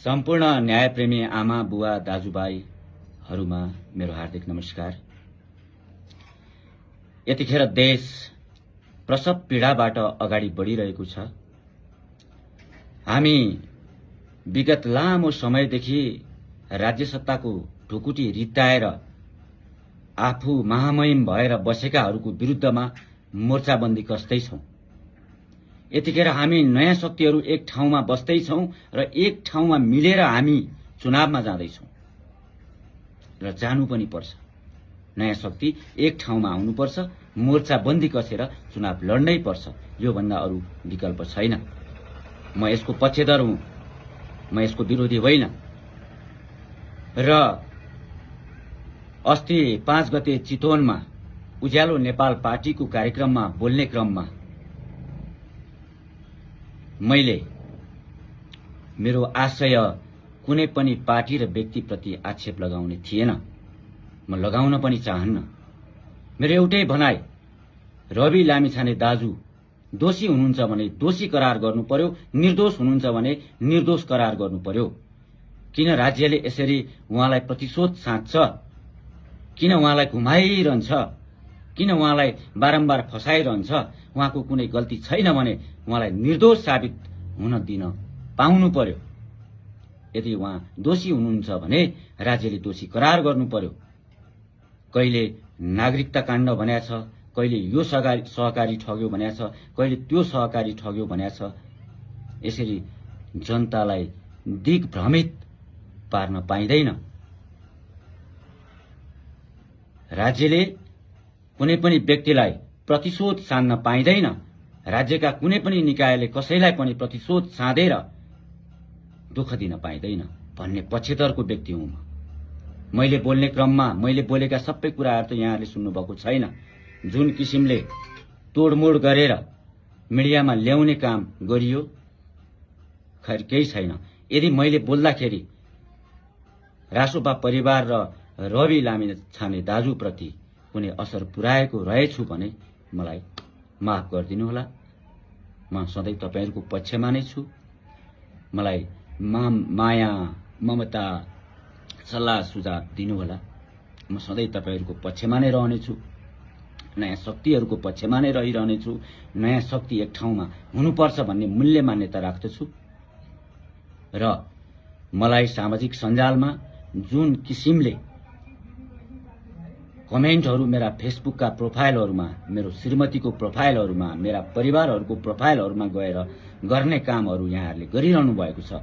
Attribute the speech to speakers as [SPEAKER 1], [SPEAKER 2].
[SPEAKER 1] सम्पूर्ण न्यायप्रेमी आमा बुवा दाजुभाइहरूमा मेरो हार्दिक नमस्कार। यतिखेर देश प्रसव पीडाबाट अगाडि बढिरहेको छ। हामी विगत लामो समयदेखि राज्य सत्ताको ढुकुटी रित्ताएर आफू महामहिम भएर बसेकाहरूको विरुद्धमा मोर्चाबन्दी कस्दैछौं। यतिखेर हामी नयाँ शक्तिहरू एक ठाउँमा बस्दैछौं र एक ठाउँमा मिलेर हामी चुनावमा जाँदैछौं र जानु पनि पर्छ। नयाँ शक्ति एक ठाउँमा आउनुपर्छ, मोर्चाबन्दी कसेर चुनाव लड्नै पर्छ। यो भन्दा अरू विकल्प छैन। म यसको पक्षधर हुँ, म यसको विरोधी होइन। र अस्ति 5 गते चितवनमा उज्यालो नेपाल पार्टीको कार्यक्रममा बोल्ने क्रममा मैले मेरो आशय कुनै पनि पार्टी र व्यक्तिप्रति आक्षेप लगाउने थिएन। म लगाउन पनि चाहन्न। मेरो एउटै भनाइ, रवि लामिछाने दाजु दोषी हुनुहुन्छ भने दोषी करार गर्नु पर्यो, निर्दोष हुनुहुन्छ भने निर्दोष करार गर्नु पर्यो। किन राज्यले यसरी उहाँलाई प्रतिशोध साध्छ? किन उहाँलाई घुमाइरहन्छ? किन उहाँलाई बारम्बार फसाइरहन्छ? उहाँको कुनै गल्ती छैन भने उहाँलाई निर्दोष साबित हुन दिन पाउनु पर्यो। यदि उहाँ दोषी हुनुहुन्छ भने राज्यले दोषी करार गर्नु पर्यो। कहिले नागरिकता काण्ड भनेको छ, कहिले यो सहकारी ठग्यो भनेको छ, कहिले त्यो सहकारी ठग्यो भनेको छ। यसरी जनतालाई दिग्भ्रमित पार्न पाइँदैन। राज्यले कुनै पनि व्यक्तिलाई प्रतिशोध सान्न पाइँदैन। राज्यका कुनै पनि निकायले कसैलाई पनि प्रतिशोध साँधेर दुःख दिन पाइँदैन भन्ने पक्षधरको व्यक्ति हुँ म। मैले बोल्ने क्रममा मैले बोलेका सबै कुराहरू त यहाँहरूले सुन्नुभएको छैन। जुन किसिमले तोडमोड गरेर मिडियामा ल्याउने काम गरियो, खैर केही छैन। यदि मैले बोल्दाखेरि रासोपा परिवार र रवि लामिछाने दाजुप्रति कुनै असर पुर्याएको रहेछु भने मलाई माफ गरिदिनुहोला। म सधैँ तपाईहरुको पक्षमा नै छु। मलाई माया ममता सल्लाह सुझाव दिनुहोला। म सधैँ तपाईहरुको पक्षमा नै रहनेछु। नयाँ शक्तिहरूको पक्षमा नै रहिरहनेछु। नयाँ शक्ति एक ठाउँमा हुनुपर्छ भन्ने मूल्य मान्यता राख्दछु। र मलाई सामाजिक सञ्जालमा जुन किसिमले कमेन्टहरू मेरा फेसबुकका प्रोफाइलहरूमा, मेरो श्रीमतीको प्रोफाइलहरूमा, मेरा परिवारहरूको प्रोफाइलहरूमा गएर गर्ने कामहरू यहाँहरूले गरिरहनु भएको छ।